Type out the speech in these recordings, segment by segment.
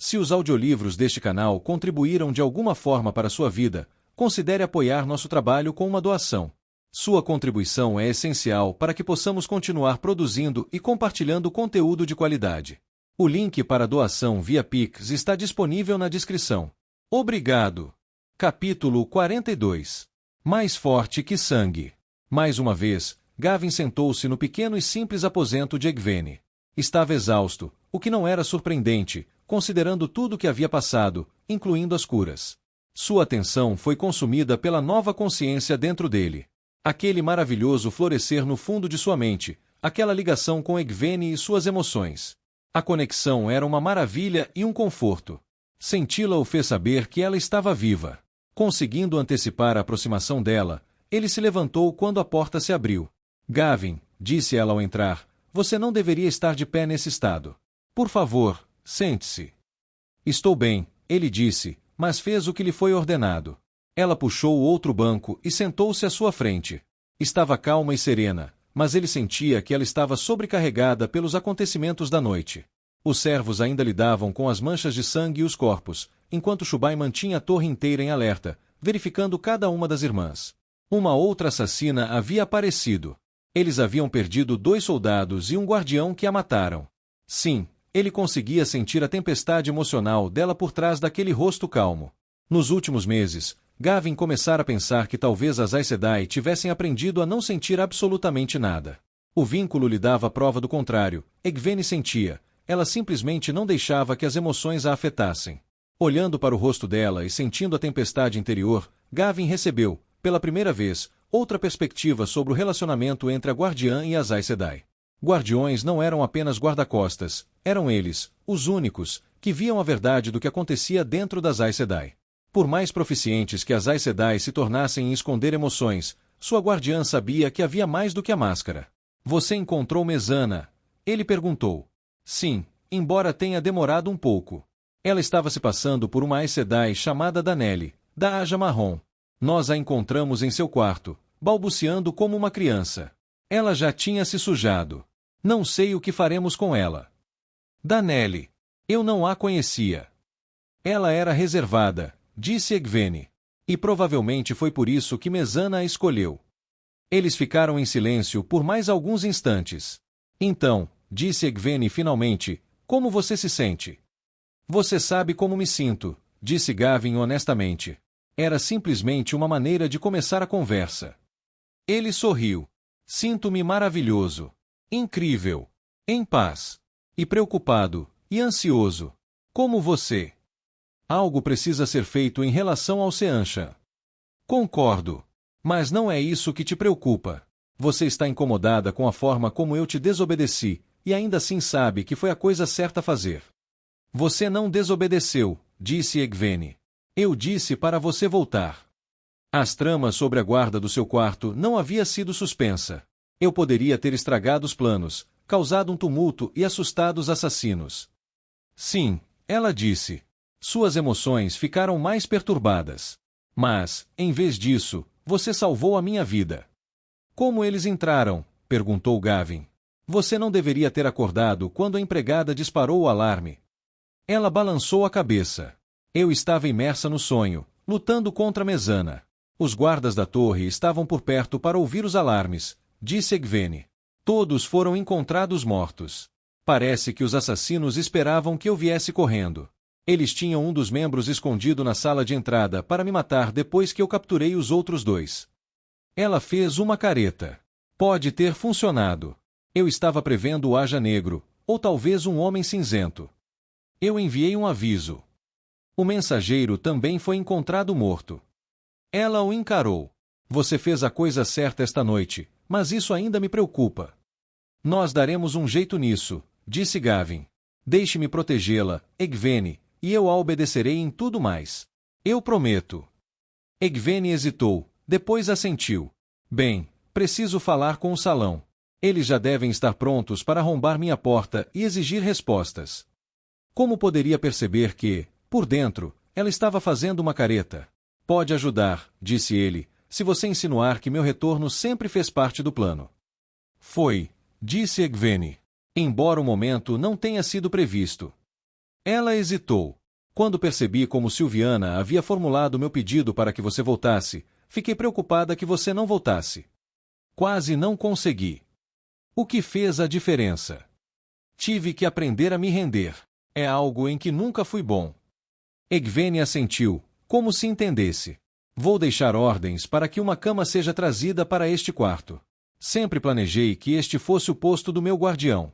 Se os audiolivros deste canal contribuíram de alguma forma para a sua vida, considere apoiar nosso trabalho com uma doação. Sua contribuição é essencial para que possamos continuar produzindo e compartilhando conteúdo de qualidade. O link para a doação via Pix está disponível na descrição. Obrigado. Capítulo 42. Mais forte que sangue. Mais uma vez, Gavin sentou-se no pequeno e simples aposento de Egwene. Estava exausto, o que não era surpreendente, considerando tudo o que havia passado, incluindo as curas. Sua atenção foi consumida pela nova consciência dentro dele. Aquele maravilhoso florescer no fundo de sua mente, aquela ligação com Egwene e suas emoções. A conexão era uma maravilha e um conforto. Senti-la o fez saber que ela estava viva. Conseguindo antecipar a aproximação dela, ele se levantou quando a porta se abriu. Gavin, disse ela ao entrar, você não deveria estar de pé nesse estado. Por favor, sente-se. Estou bem, ele disse, mas fez o que lhe foi ordenado. Ela puxou o outro banco e sentou-se à sua frente. Estava calma e serena, mas ele sentia que ela estava sobrecarregada pelos acontecimentos da noite. Os servos ainda lidavam com as manchas de sangue e os corpos, enquanto Shubai mantinha a torre inteira em alerta, verificando cada uma das irmãs. Uma outra assassina havia aparecido. Eles haviam perdido 2 soldados e um guardião que a mataram. Sim, ele conseguia sentir a tempestade emocional dela por trás daquele rosto calmo. Nos últimos meses, Gavin começara a pensar que talvez as Aes Sedai tivessem aprendido a não sentir absolutamente nada. O vínculo lhe dava prova do contrário. Egwene sentia, ela simplesmente não deixava que as emoções a afetassem. Olhando para o rosto dela e sentindo a tempestade interior, Gavin recebeu, pela primeira vez, outra perspectiva sobre o relacionamento entre a Guardiã e as Aes Sedai. Guardiões não eram apenas guarda-costas, eram eles, os únicos, que viam a verdade do que acontecia dentro das Aes Sedai. Por mais proficientes que as Aes Sedai se tornassem em esconder emoções, sua guardiã sabia que havia mais do que a máscara. Você encontrou Mezana? Ele perguntou. Sim, embora tenha demorado um pouco. Ela estava se passando por uma Aes Sedai chamada Danelli, da Aja Marrom. Nós a encontramos em seu quarto, balbuciando como uma criança. Ela já tinha se sujado. Não sei o que faremos com ela. Danelli. Eu não a conhecia. Ela era reservada, disse Egwene. E provavelmente foi por isso que Mezana a escolheu. Eles ficaram em silêncio por mais alguns instantes. Então, disse Egwene finalmente, como você se sente? Você sabe como me sinto, disse Gavin honestamente. Era simplesmente uma maneira de começar a conversa. Ele sorriu. Sinto-me maravilhoso. Incrível. Em paz. E preocupado. E ansioso. Como você. Algo precisa ser feito em relação ao Seanchan. Concordo. Mas não é isso que te preocupa. Você está incomodada com a forma como eu te desobedeci, e ainda assim sabe que foi a coisa certa a fazer. Você não desobedeceu, disse Egwene. Eu disse para você voltar. As tramas sobre a guarda do seu quarto não havia sido suspensa. Eu poderia ter estragado os planos, causado um tumulto e assustado os assassinos. Sim, ela disse. Suas emoções ficaram mais perturbadas. Mas, em vez disso, você salvou a minha vida. Como eles entraram? Perguntou Gavin. Você não deveria ter acordado quando a empregada disparou o alarme. Ela balançou a cabeça. Eu estava imersa no sonho, lutando contra Mezana. Os guardas da torre estavam por perto para ouvir os alarmes, disse Egwene. Todos foram encontrados mortos. Parece que os assassinos esperavam que eu viesse correndo. Eles tinham um dos membros escondido na sala de entrada para me matar depois que eu capturei os outros 2. Ela fez uma careta. Pode ter funcionado. Eu estava prevendo o Aja Negro, ou talvez um homem cinzento. Eu enviei um aviso. O mensageiro também foi encontrado morto. Ela o encarou. Você fez a coisa certa esta noite, mas isso ainda me preocupa. Nós daremos um jeito nisso, disse Gavin. Deixe-me protegê-la, Egwene, e eu a obedecerei em tudo mais. Eu prometo. Egwene hesitou, depois assentiu. Bem, preciso falar com o salão. Eles já devem estar prontos para arrombar minha porta e exigir respostas. Como poderia perceber que, por dentro, ela estava fazendo uma careta? Pode ajudar, disse ele, se você insinuar que meu retorno sempre fez parte do plano. Foi, disse Egwene. Embora o momento não tenha sido previsto. Ela hesitou. Quando percebi como Silviana havia formulado meu pedido para que você voltasse, fiquei preocupada que você não voltasse. Quase não consegui. O que fez a diferença? Tive que aprender a me render. É algo em que nunca fui bom. Egvene assentiu, como se entendesse. Vou deixar ordens para que uma cama seja trazida para este quarto. Sempre planejei que este fosse o posto do meu guardião.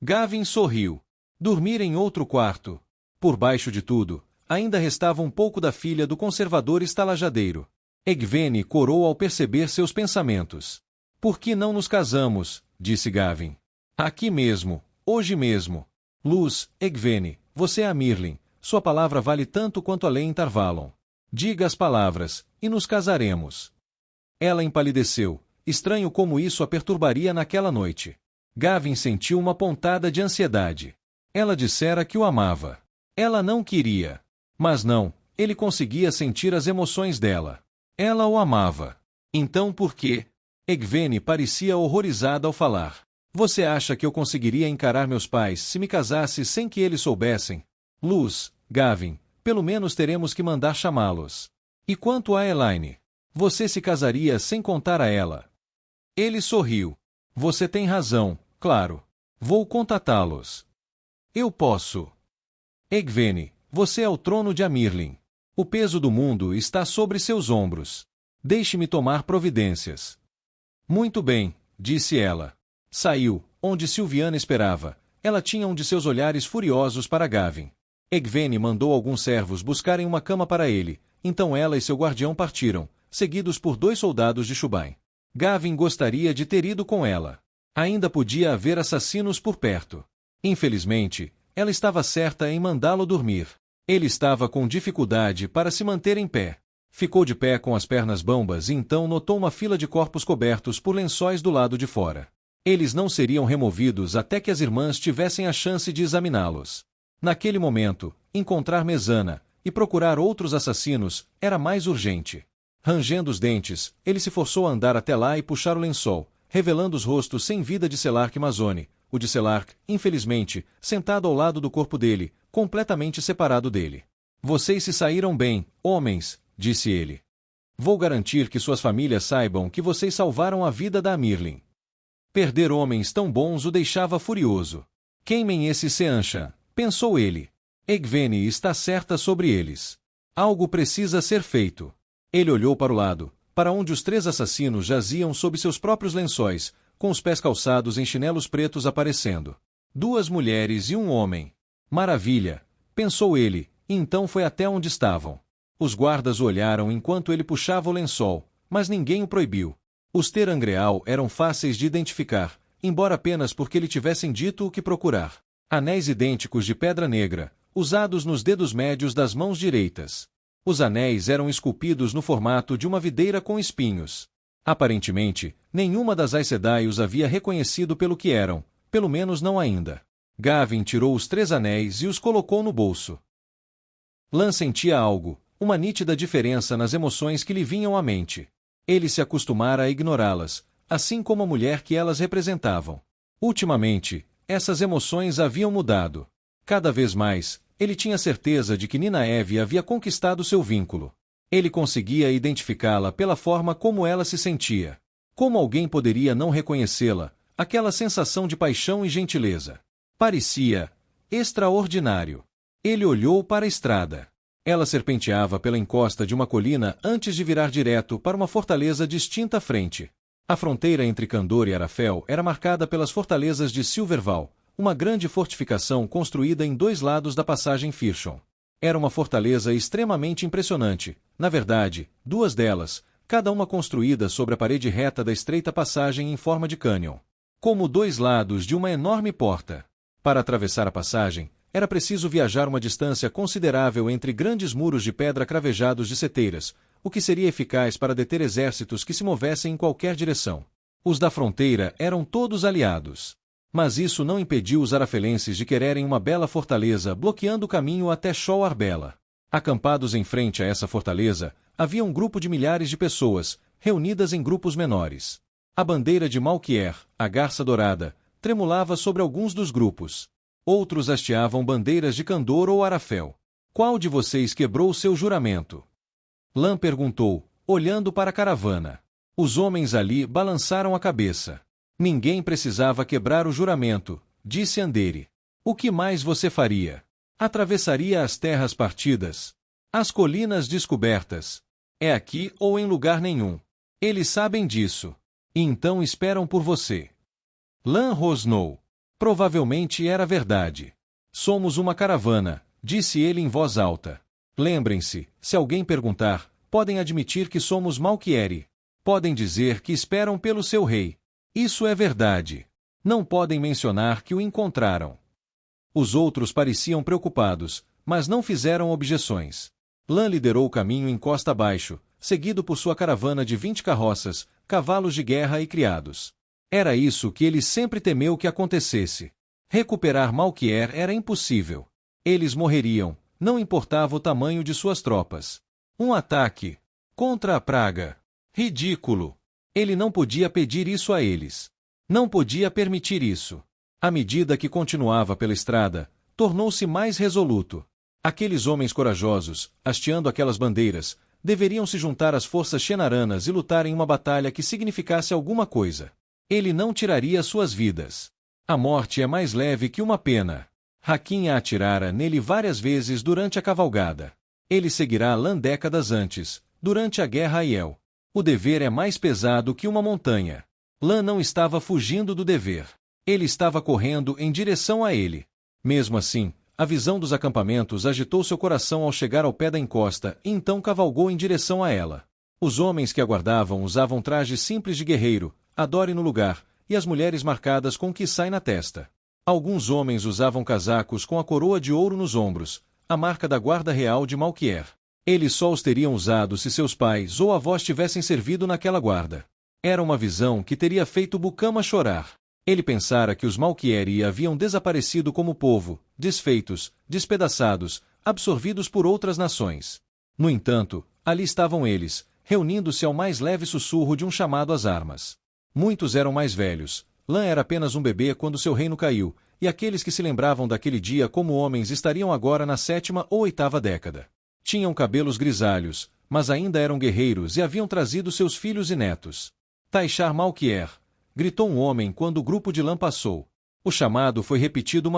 Gavin sorriu. Dormir em outro quarto. Por baixo de tudo, ainda restava um pouco da filha do conservador estalajadeiro. Egvene corou ao perceber seus pensamentos. Por que não nos casamos? Disse Gavin. Aqui mesmo, hoje mesmo. Luz, Egvene, você é a Mirlin. Sua palavra vale tanto quanto a lei em Tarvalon. Diga as palavras, e nos casaremos. Ela empalideceu. Estranho como isso a perturbaria naquela noite. Gavin sentiu uma pontada de ansiedade. Ela dissera que o amava. Ela não queria. Mas não, ele conseguia sentir as emoções dela. Ela o amava. Então por quê? Egvene parecia horrorizada ao falar. Você acha que eu conseguiria encarar meus pais se me casasse sem que eles soubessem? Luz, Gavin, pelo menos teremos que mandar chamá-los. E quanto a Elaine? Você se casaria sem contar a ela? Ele sorriu. Você tem razão, claro. Vou contatá-los. Eu posso. Egvene, você é o trono de Amirlin. O peso do mundo está sobre seus ombros. Deixe-me tomar providências. Muito bem, disse ela. Saiu, onde Silviana esperava. Ela tinha um de seus olhares furiosos para Gavin. Egvene mandou alguns servos buscarem uma cama para ele, então ela e seu guardião partiram, seguidos por 2 soldados de Shubain. Gavin gostaria de ter ido com ela. Ainda podia haver assassinos por perto. Infelizmente, ela estava certa em mandá-lo dormir. Ele estava com dificuldade para se manter em pé. Ficou de pé com as pernas bambas e então notou uma fila de corpos cobertos por lençóis do lado de fora. Eles não seriam removidos até que as irmãs tivessem a chance de examiná-los. Naquele momento, encontrar Mesana e procurar outros assassinos era mais urgente. Rangendo os dentes, ele se forçou a andar até lá e puxar o lençol, revelando os rostos sem vida de Selark e Mazone. O de Selark, infelizmente, sentado ao lado do corpo dele, completamente separado dele. Vocês se saíram bem, homens, disse ele. Vou garantir que suas famílias saibam que vocês salvaram a vida da Amirlin. Perder homens tão bons o deixava furioso. Queimem esse Seanchan, pensou ele. Egvene está certa sobre eles. Algo precisa ser feito. Ele olhou para o lado, para onde os 3 assassinos jaziam sob seus próprios lençóis, com os pés calçados em chinelos pretos aparecendo. 2 mulheres e um homem. Maravilha, pensou ele, e então foi até onde estavam. Os guardas o olharam enquanto ele puxava o lençol, mas ninguém o proibiu. Os Terangreal eram fáceis de identificar, embora apenas porque lhe tivessem dito o que procurar. Anéis idênticos de pedra negra, usados nos dedos médios das mãos direitas. Os anéis eram esculpidos no formato de uma videira com espinhos. Aparentemente, nenhuma das Aes Sedai os havia reconhecido pelo que eram, pelo menos não ainda. Gavin tirou os 3 anéis e os colocou no bolso. Lan sentia algo, uma nítida diferença nas emoções que lhe vinham à mente. Ele se acostumara a ignorá-las, assim como a mulher que elas representavam. Ultimamente, essas emoções haviam mudado. Cada vez mais, ele tinha certeza de que Ninaeve havia conquistado seu vínculo. Ele conseguia identificá-la pela forma como ela se sentia. Como alguém poderia não reconhecê-la, aquela sensação de paixão e gentileza? Parecia extraordinário. Ele olhou para a estrada. Ela serpenteava pela encosta de uma colina antes de virar direto para uma fortaleza distinta à frente. A fronteira entre Kandor e Arafel era marcada pelas fortalezas de Silverval, uma grande fortificação construída em 2 lados da passagem Firshon. Era uma fortaleza extremamente impressionante, na verdade, 2 delas, cada uma construída sobre a parede reta da estreita passagem em forma de cânion. Como 2 lados de uma enorme porta. Para atravessar a passagem, era preciso viajar uma distância considerável entre grandes muros de pedra cravejados de seteiras, o que seria eficaz para deter exércitos que se movessem em qualquer direção. Os da fronteira eram todos aliados. Mas isso não impediu os arafelenses de quererem uma bela fortaleza bloqueando o caminho até Shol Arbela. Acampados em frente a essa fortaleza, havia um grupo de milhares de pessoas, reunidas em grupos menores. A bandeira de Malkier, a garça dourada, tremulava sobre alguns dos grupos. Outros hasteavam bandeiras de Candor ou Arafel. Qual de vocês quebrou seu juramento? Lã perguntou, olhando para a caravana. Os homens ali balançaram a cabeça. Ninguém precisava quebrar o juramento, disse Andere. O que mais você faria? Atravessaria as terras partidas? As colinas descobertas? É aqui ou em lugar nenhum. Eles sabem disso. E então esperam por você. Lã rosnou. Provavelmente era verdade. Somos uma caravana, disse ele em voz alta. Lembrem-se, se alguém perguntar, podem admitir que somos Malquieri. Podem dizer que esperam pelo seu rei. Isso é verdade. Não podem mencionar que o encontraram. Os outros pareciam preocupados, mas não fizeram objeções. Lã liderou o caminho em costa abaixo, seguido por sua caravana de 20 carroças, cavalos de guerra e criados. Era isso que ele sempre temeu que acontecesse. Recuperar Malquier era impossível. Eles morreriam, não importava o tamanho de suas tropas. Um ataque contra a praga. Ridículo. Ele não podia pedir isso a eles. Não podia permitir isso. À medida que continuava pela estrada, tornou-se mais resoluto. Aqueles homens corajosos, hasteando aquelas bandeiras, deveriam se juntar às forças xenaranas e lutar em uma batalha que significasse alguma coisa. Ele não tiraria suas vidas. A morte é mais leve que uma pena. Hakim a atirara nele várias vezes durante a cavalgada. Ele seguirá Lã décadas antes, durante a guerra Aiel. O dever é mais pesado que uma montanha. Lã não estava fugindo do dever. Ele estava correndo em direção a ele. Mesmo assim, a visão dos acampamentos agitou seu coração ao chegar ao pé da encosta e então cavalgou em direção a ela. Os homens que aguardavam usavam trajes simples de guerreiro, adore no lugar, e as mulheres marcadas com sai na testa. Alguns homens usavam casacos com a coroa de ouro nos ombros, a marca da guarda real de Malquier. Eles só os teriam usado se seus pais ou avós tivessem servido naquela guarda. Era uma visão que teria feito Bukama chorar. Ele pensara que os Malquieri haviam desaparecido como povo, desfeitos, despedaçados, absorvidos por outras nações. No entanto, ali estavam eles, reunindo-se ao mais leve sussurro de um chamado às armas. Muitos eram mais velhos. Lã era apenas um bebê quando seu reino caiu, e aqueles que se lembravam daquele dia como homens estariam agora na 7ª ou 8ª década. Tinham cabelos grisalhos, mas ainda eram guerreiros e haviam trazido seus filhos e netos. Taishar Malquier, gritou um homem quando o grupo de Lã passou. O chamado foi repetido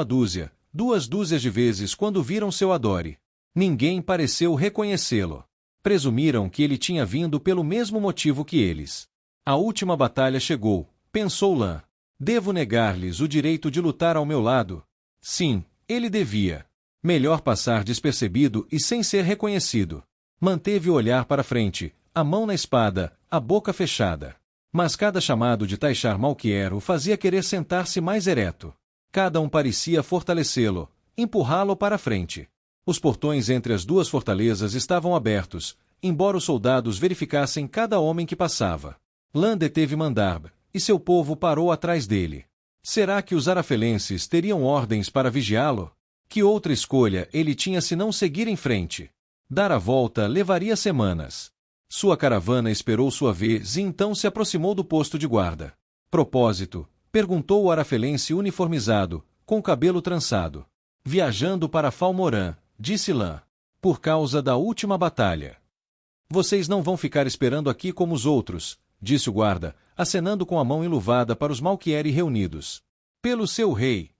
2 dúzias de vezes quando viram seu adore. Ninguém pareceu reconhecê-lo. Presumiram que ele tinha vindo pelo mesmo motivo que eles. A última batalha chegou, pensou Lã. Devo negar-lhes o direito de lutar ao meu lado? Sim, ele devia. Melhor passar despercebido e sem ser reconhecido. Manteve o olhar para frente, a mão na espada, a boca fechada. Mas cada chamado de Taishar Malquier o fazia querer sentar-se mais ereto. Cada um parecia fortalecê-lo, empurrá-lo para a frente. Os portões entre as duas fortalezas estavam abertos, embora os soldados verificassem cada homem que passava. Lã deteve Mandarb, e seu povo parou atrás dele. Será que os arafelenses teriam ordens para vigiá-lo? Que outra escolha ele tinha se não seguir em frente? Dar a volta levaria semanas. Sua caravana esperou sua vez e então se aproximou do posto de guarda. Propósito? Perguntou o arafelense uniformizado, com cabelo trançado. Viajando para Falmorã, disse Lã. Por causa da última batalha. Vocês não vão ficar esperando aqui como os outros, disse o guarda, acenando com a mão enluvada para os Malquieri reunidos. Pelo seu rei.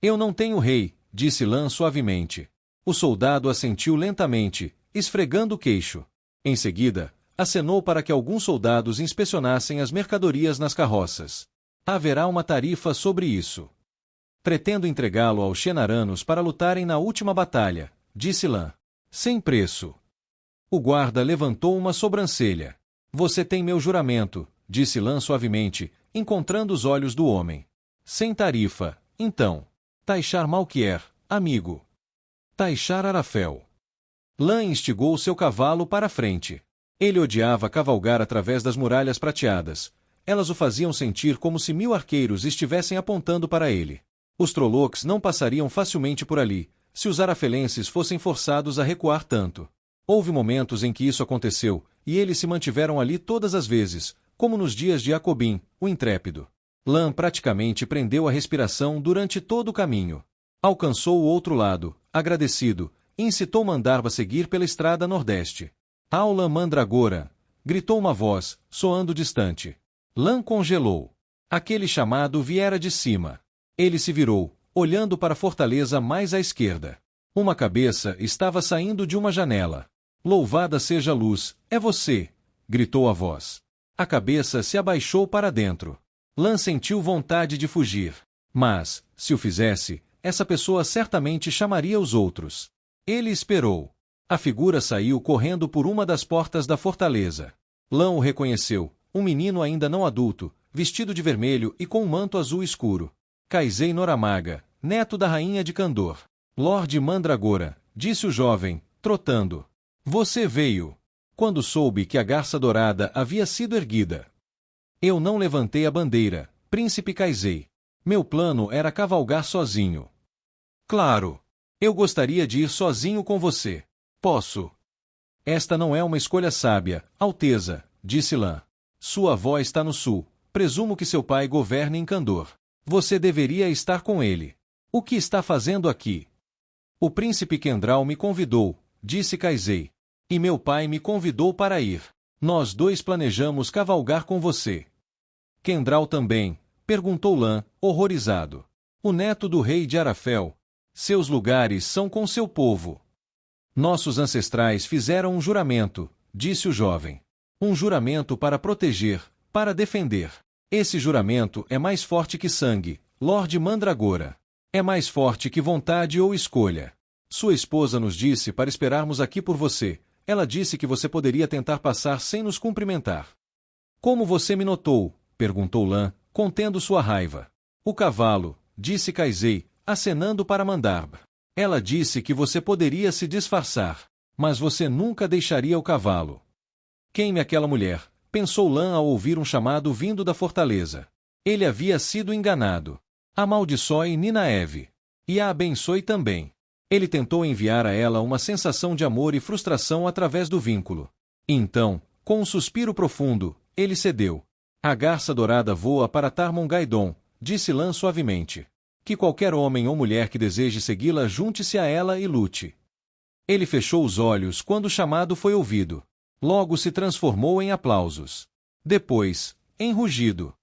Eu não tenho rei, disse Lã suavemente. O soldado assentiu lentamente, esfregando o queixo. Em seguida, acenou para que alguns soldados inspecionassem as mercadorias nas carroças. Haverá uma tarifa sobre isso. Pretendo entregá-lo aos xenaranos para lutarem na última batalha, disse Lã. Sem preço. O guarda levantou uma sobrancelha. Você tem meu juramento, disse Lã suavemente, encontrando os olhos do homem. Sem tarifa, então. Taishar Malquier, amigo. Taishar Arafel. Lã instigou seu cavalo para a frente. Ele odiava cavalgar através das muralhas prateadas. Elas o faziam sentir como se 1000 arqueiros estivessem apontando para ele. Os Trollocs não passariam facilmente por ali, se os arafelenses fossem forçados a recuar tanto. Houve momentos em que isso aconteceu, e eles se mantiveram ali todas as vezes, como nos dias de Jacobim, o intrépido. Lã praticamente prendeu a respiração durante todo o caminho. Alcançou o outro lado, agradecido, e incitou Mandarba a seguir pela estrada nordeste. Aula Mandragora! Gritou uma voz, soando distante. Lan congelou. Aquele chamado viera de cima. Ele se virou, olhando para a fortaleza mais à esquerda. Uma cabeça estava saindo de uma janela. Louvada seja a luz, é você! Gritou a voz. A cabeça se abaixou para dentro. Lan sentiu vontade de fugir. Mas, se o fizesse, essa pessoa certamente chamaria os outros. Ele esperou. A figura saiu correndo por uma das portas da fortaleza. Lan o reconheceu, um menino ainda não adulto, vestido de vermelho e com um manto azul escuro. Kaizei Noramaga, neto da rainha de Kandor. Lorde Mandragora, disse o jovem, trotando. Você veio. Quando soube que a garça dourada havia sido erguida. Eu não levantei a bandeira, príncipe Kaizei. Meu plano era cavalgar sozinho. Claro. Eu gostaria de ir sozinho com você. Posso. Esta não é uma escolha sábia, Alteza, disse Lan. Sua avó está no sul. Presumo que seu pai governe em Kandor. Você deveria estar com ele. O que está fazendo aqui? O príncipe Kendral me convidou, disse Kaizei. E meu pai me convidou para ir. Nós dois planejamos cavalgar com você. Kendral também, perguntou Lan, horrorizado. O neto do rei de Arafel. Seus lugares são com seu povo. Nossos ancestrais fizeram um juramento, disse o jovem. Um juramento para proteger, para defender. Esse juramento é mais forte que sangue, Lorde Mandragora. É mais forte que vontade ou escolha. Sua esposa nos disse para esperarmos aqui por você. Ela disse que você poderia tentar passar sem nos cumprimentar. Como você me notou? Perguntou Lan, contendo sua raiva. O cavalo, disse Kaizei, acenando para Mandarba. Ela disse que você poderia se disfarçar, mas você nunca deixaria o cavalo. Queime aquela mulher, pensou Lan ao ouvir um chamado vindo da fortaleza. Ele havia sido enganado. Amaldiçoe Ninaeve. E a abençoe também. Ele tentou enviar a ela uma sensação de amor e frustração através do vínculo. E então, com um suspiro profundo, ele cedeu. A garça dourada voa para Tarmongaidon, disse Lan suavemente. Que qualquer homem ou mulher que deseje segui-la junte-se a ela e lute. Ele fechou os olhos quando o chamado foi ouvido. Logo se transformou em aplausos. Depois, em rugido.